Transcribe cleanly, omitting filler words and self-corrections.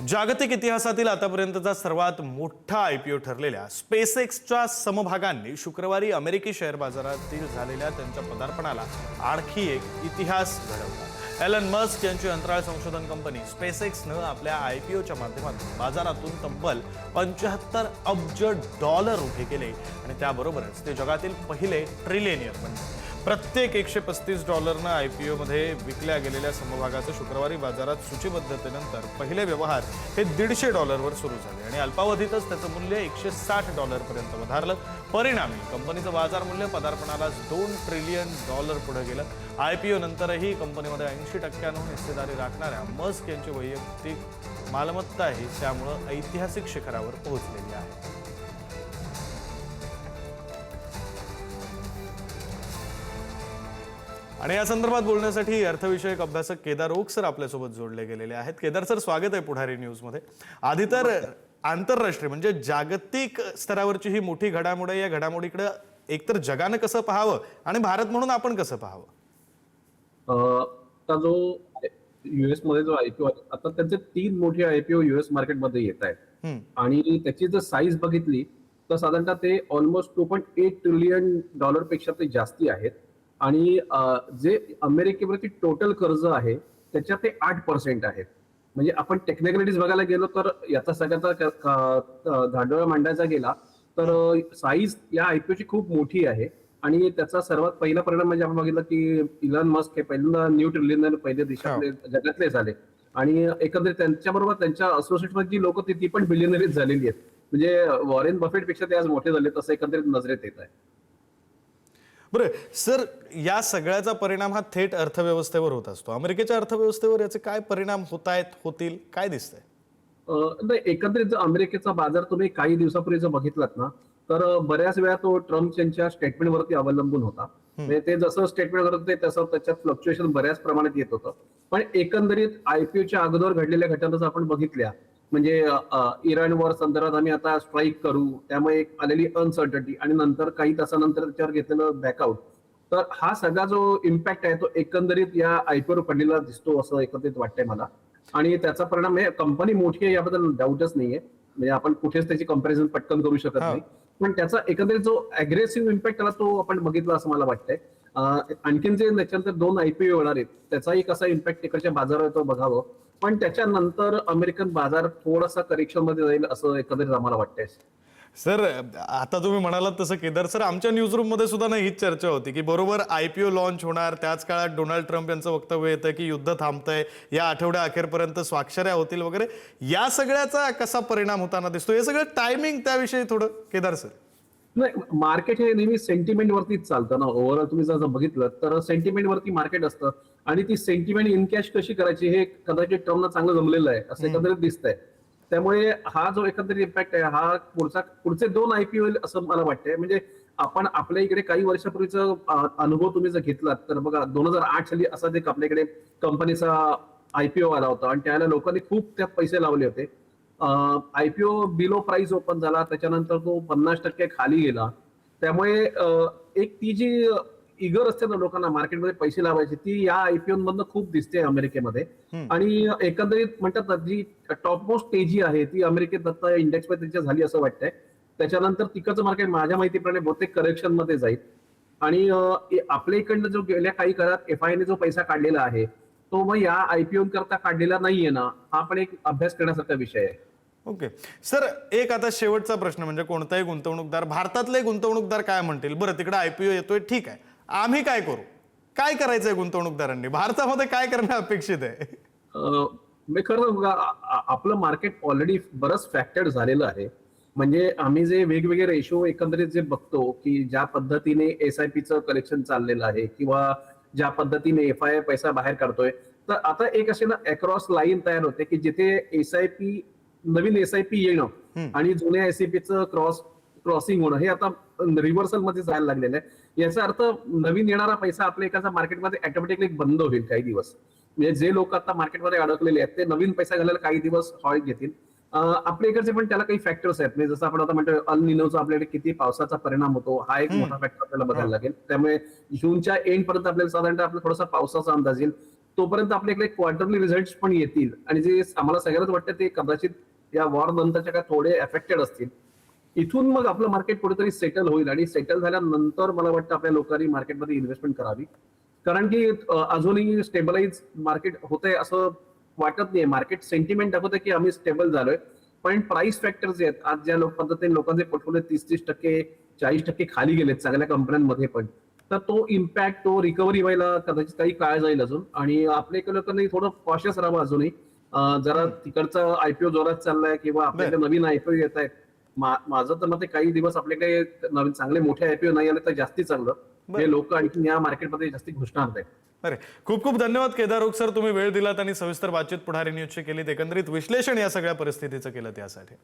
जागतिक इतिहासातील आतापर्यंतचा सर्वात मोठा आयपीओ ठरलेल्या स्पेसएक्सच्या समभागांनी शुक्रवारी अमेरिकी शेअर बाजारातील झालेल्या त्यांच्या पदार्पणाला आणखी एक इतिहास घडवला। एलन मस्क यांची अंतराळ संशोधन कंपनी स्पेसएक्सनं आपल्या आयपीओच्या माध्यमातून बाजारातून तब्बल 75 अब्ज डॉलर उभे केले आणि त्याबरोबरच ते जगातील पहिले ट्रिलियनियर बनले। प्रत्येक $135 आयपीओ मध्ये विकल्या गेलेल्या समभागाचं शुक्रवारी बाजारात सूचीबद्धतेनंतर पहिले व्यवहार हे $150 वर सुरू झाले आणि अल्पावधीतच त्याचं मूल्य $160 पर्यंत वधारलं। परिणामी कंपनीचं बाजार मूल्य पदार्पणाला $2 ट्रिलियन पुढे गेलं। आयपीओ नंतरही कंपनीमध्ये 80% हिस्सेदारी राखणाऱ्या मस्क यांची वैयक्तिक मालमत्ताही त्यामुळे ऐतिहासिक शिखरावर पोहोचलेली आहे। आणि या संदर्भात बोलण्यासाठी अर्थविषयक अभ्यासक केदार ओक सर आपल्यासोबत जोडले गेलेले आहेत। केदार सर, स्वागत आहे पुढारी न्यूज मध्ये। आधी तर आंतरराष्ट्रीय म्हणजे जागतिक स्तरावरची ही मोठी घडामोड आहे, या घडामोडीकडे एकतर जगाने कसं पाहावं आणि भारत म्हणून आपण कसं पाहावं? आता जो युएस मध्ये जो आयपीओ आता त्यांचे 3 मोठे आयपीओ युएस मार्केटमध्ये येत आहेत आणि त्याची जर साईज बघितली तर साधारणतः ते ऑलमोस्ट $2.8 ट्रिलियन पेक्षा ते जास्ती आहेत आणि जे अमेरिकेवरती टोटल कर्ज आहे त्याच्यात ते 8% आहेत। म्हणजे आपण टेक्निकलिटीज बघायला गेलो तर याचा सगळ्याचा धांडोळा मांडायचा गेला तर साईज या आयपीओची खूप मोठी आहे आणि त्याचा सर्वात पहिला परिणाम म्हणजे आपण बघितलं की इलॉन मस्क हे पहिल्यांदा न्यू ट्रिलियनर पहिले देशातले जगातले झाले आणि एकंदरीत त्यांच्याबरोबर त्यांच्या असोसिएट जी लोक ती पण बिलियनरीज झालेली आहेत। म्हणजे वॉरेन बफेट पेक्षा ते आज मोठे झाले तसं एकंदरीत नजरेत येत आहे। बरं सर, या सगळ्याचा परिणाम हा थेट अर्थव्यवस्थेवर होत असतो। अमेरिकेच्या अर्थव्यवस्थेवर याचे काय परिणाम होतील काय दिसतंय? एकंदरीत जर अमेरिकेचा बाजार तुम्ही काही दिवसापूर्वी जर बघितलात ना तर बऱ्याच वेळा तो ट्रम्प यांच्या स्टेटमेंटवरती अवलंबून होता। म्हणजे ते जसं स्टेटमेंट करत होते तसं त्याच्यात फ्लक्च्युएशन बऱ्याच प्रमाणात येत होतं। पण एकंदरीत आयपीओच्या अगोदर घडलेल्या घटना आपण बघितल्या म्हणजे इराणवर संदर्भात आम्ही आता स्ट्राईक करू त्यामुळे एक आलेली अनसर्टनिटी आणि नंतर काही तासानंतर त्याच्यावर घेतलेलं बॅकआउट, तर हा सगळा जो इम्पॅक्ट आहे तो एकंदरीत या आयपीओवर पडलेला दिसतो असं एकंदरीत वाटतंय मला। आणि त्याचा परिणाम हे कंपनी मोठी आहे याबद्दल डाऊटच नाहीये, म्हणजे आपण कुठेच त्याची कंपॅरिझन पटकन करू शकत नाही, पण त्याचा एकंदरीत जो अग्रेसिव्ह इम्पॅक्ट आला तो आपण बघितला असं मला वाटतंय। आणखीन जे त्याच्यानंतर 2 आयपीओ होणार आहेत त्याचाही कसा इम्पॅक्ट तिकडच्या बाजारावर बघावं, पण त्याच्यानंतर अमेरिकन बाजार थोडासा करेक्शन मध्ये जाईल असं एकंदरीत आम्हाला वाटतंय। सर, आता तुम्ही म्हणालात तसं केदार सर, आमच्या न्यूज रूम मध्ये सुद्धा हीच चर्चा होती की बरोबर आयपीओ लॉन्च होणार त्याच काळात डोनाल्ड ट्रम्प यांचं वक्तव्य येतं की युद्ध थांबतंय, या आठवड्या अखेरपर्यंत स्वाक्षऱ्या होतील वगैरे। या सगळ्याचा कसा परिणाम होताना दिसतो? हे सगळं टायमिंग त्याविषयी थोडं केदार सर। नाही, मार्केट हे नेहमी सेंटिमेंट वरतीच चालतं ना। ओव्हरऑल तुम्ही जर बघितलं तर सेंटिमेंट वरती मार्केट असतं आणि ती सेंटिमेंट इनकॅश कशी करायची हे कदाचित ट्रम्पला चांगलं जमलेलं आहे असं एकंदरीत दिसतंय। त्यामुळे हा जो एकंदरीत इम्पॅक्ट आहे हा पुढचे 2 आयपीओ असं मला वाटतंय। म्हणजे आपण आपल्या इकडे काही वर्षापूर्वीचा अनुभव तुम्ही जर घेतलात तर बघा 2008 साली असा एक आपल्याकडे कंपनीचा आयपीओ आला होता आणि त्याला लोकांनी खूप त्यात पैसे लावले होते। आयपीओ बिलो प्राइस ओपन झाला, त्याच्यानंतर तो 50% खाली गेला। त्यामुळे एक ती जी इगर असते ना लोकांना मार्केटमध्ये पैसे लावायची ती या आयपीओ मधनं खूप दिसते अमेरिकेमध्ये। आणि एकंदरीत म्हणतात ना जी टॉप मोस्ट तेजी आहे ती अमेरिकेत आता इंडेक्स मध्ये झाली असं वाटतंय। त्याच्यानंतर तिकडचं मार्केट माझ्या माहितीप्रमाणे बहुतेक करेक्शन मध्ये जाईल आणि आपल्या इकडनं जो गेल्या काही काळात एफआयने जो पैसा काढलेला आहे तो मग या आयपीओ करता काढलेला नाहीये ना, हा पण एक अभ्यास करण्यासारखा विषय आहे। ओके सर, एक आता शेवटचा प्रश्न म्हणजे कोणताही गुंतवणूकदार, भारतातले गुंतवणूकदार काय म्हणतील? बरं, तिकडे आयपीओ येतोय, ठीक आहे, आम्ही काय करू? काय करायचंय गुंतवणूकदारांनी? भारतामध्ये काय करणं अपेक्षित आहे? मी खरं आपलं मार्केट ऑलरेडी बरंच फॅक्टर्ड झालेलं आहे। म्हणजे आम्ही जे वेगवेगळे रेशो एकंदरीत जे बघतो की ज्या पद्धतीने एसआयपीचं कलेक्शन चाललेलं आहे किंवा ज्या पद्धतीने एफआय पैसा बाहेर काढतोय, तर आता एक असे ना अक्रॉस लाईन तयार होते की जिथे एसआयपी नवीन एसआयपी येणं आणि जुन्या एसआयपीचं क्रॉसिंग होणं हे आता रिव्हर्सल मध्ये जायला लागलेलं आहे। याचा अर्थ नवीन येणारा पैसा आपल्या एखाद्या मार्केटमध्ये ऑटोमॅटिकली बंद होईल काही दिवस। म्हणजे जे लोक आता मार्केटमध्ये अडकलेले आहेत ते नवीन पैसा घालायला काही दिवस हॉल्ट घेतील। आपल्या इकडचे पण त्याला काही फॅक्टर्स आहेत, म्हणजे जसं आपण आता म्हणतो अल निनोचा आपल्याकडे किती पावसाचा परिणाम होतो हा एक मोठा फॅक्टर आपल्याला बघायला लागेल। त्यामुळे जूनच्या एंड पर्यंत आपल्याला साधारणतः आपला थोडासा पावसाचा अंदाज येईल। तोपर्यंत आपल्याकडे क्वार्टरली रिझल्ट पण येतील आणि जे आम्हाला सगळ्यांनाच वाटतं ते कदाचित या वॉर नंतरच्या काय थोडे अफेक्टेड असतील. इथून मग आपलं मार्केट कुठेतरी सेटल होईल आणि सेटल झाल्यानंतर मला वाटतं आपल्या लोकांनी मार्केटमध्ये इन्व्हेस्टमेंट करावी. कारण की अजूनही स्टेबलाइज मार्केट होतंय असं वाटत नाही. मार्केट सेंटिमेंट दाखवतं की आम्ही स्टेबल झालोय, पण प्राइस फॅक्टर्स आहेत आज ज्या पद्धतीने लोकांचे पोर्टफोलिओ 30-30%, 40% खाली गेलेत चांगल्या कंपन्यांमध्ये पण, तर तो इम्पॅक्ट, तो रिकव्हरी व्हायला कदाचित काही काळ जाईल अजून. आणि आपल्या इकडे लोकांनी थोडं कॉशियस राहावं अजूनही. जरा तिकडचा आयपीओ जोरात चाललाय किंवा आपल्याकडे नवीन आयपीओ येत आहेत. माझं तर मग काही दिवस आपल्याकडे नवीन चांगले मोठे आयपीओ नाही आले तर जास्ती चांगलं. हे लोक आणखी या मार्केटमध्ये जास्ती घुसणार नाहीत. अरे खूप खूप धन्यवाद केदार ओक सर, तुम्ही वेळ दिलात आणि सविस्तर बातचीत पुढारी न्यूजची केलीत, एकंदरीत विश्लेषण या सगळ्या परिस्थितीचं केलं त्यासाठी.